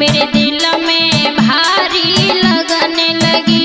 मेरे दिल में भारी लगने लगी।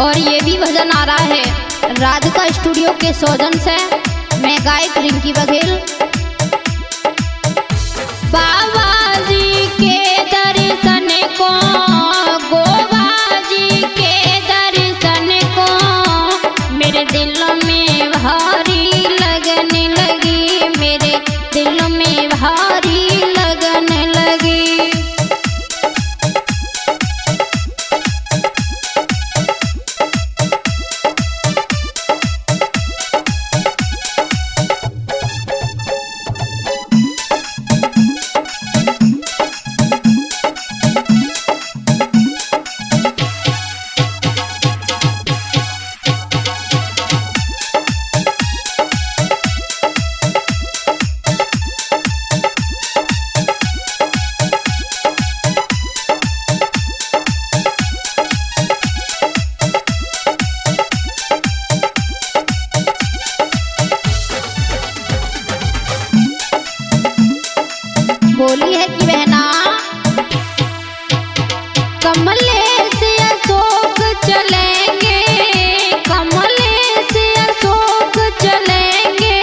और ये भी भजन आ रहा है राधिका स्टूडियो के सौजन से। मैं गायक रिंकी बघेल। बाबा जी के दर्शन को, गोवा जी के दर्शन को मेरे दिल में भारी लगने लगी, मेरे दिल में भारी लगने लगी। बोली है कि बहना कमले से अशोक चलेंगे, कमले से अशोक चलेंगे,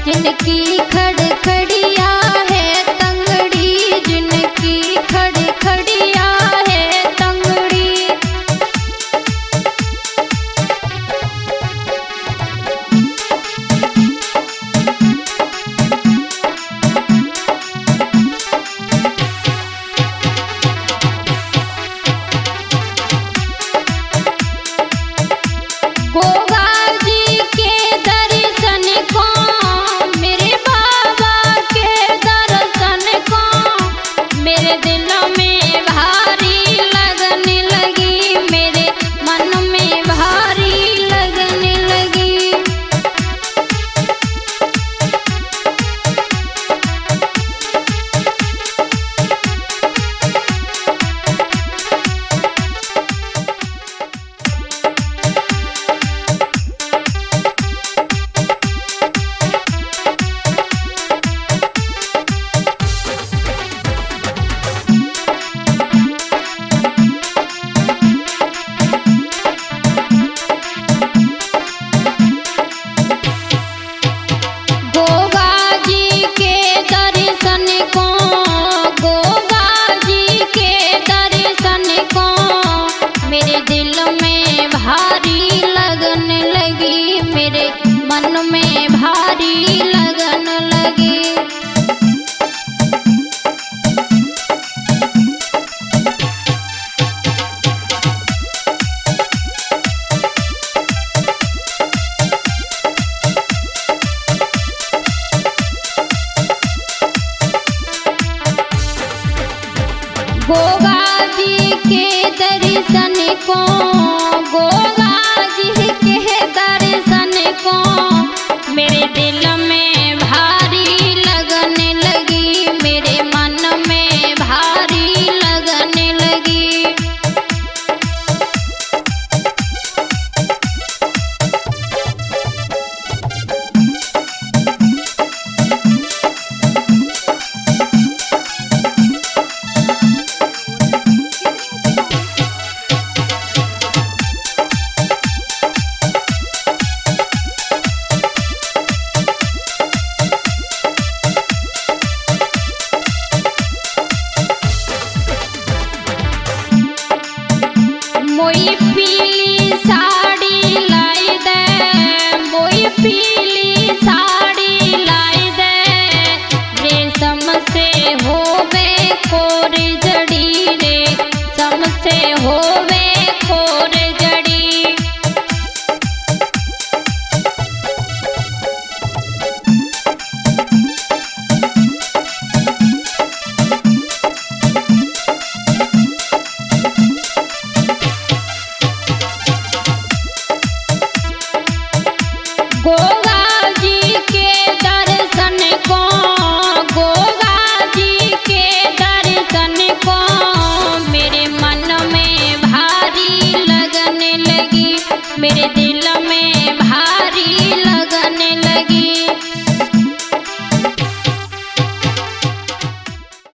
जिनकी खड़खड़िया है तंगड़ी, जिनकी खड़खड़िया है तंगड़ी। गोगा जी के दर्शन को, मेरे बाबा के दर्शन को, मेरे दिल में भारी लगने लगी, मेरे मन में भारी लगने लगी। गोगा जी के दर्शन को, गोगा जी के दर्शन को, मेरे दिल में भारी लगने लगी, मेरे मन में भारी लगने लगी। गोगा जी के दर्शन को, गोगा जी के दर्शन को, मेरे दिल में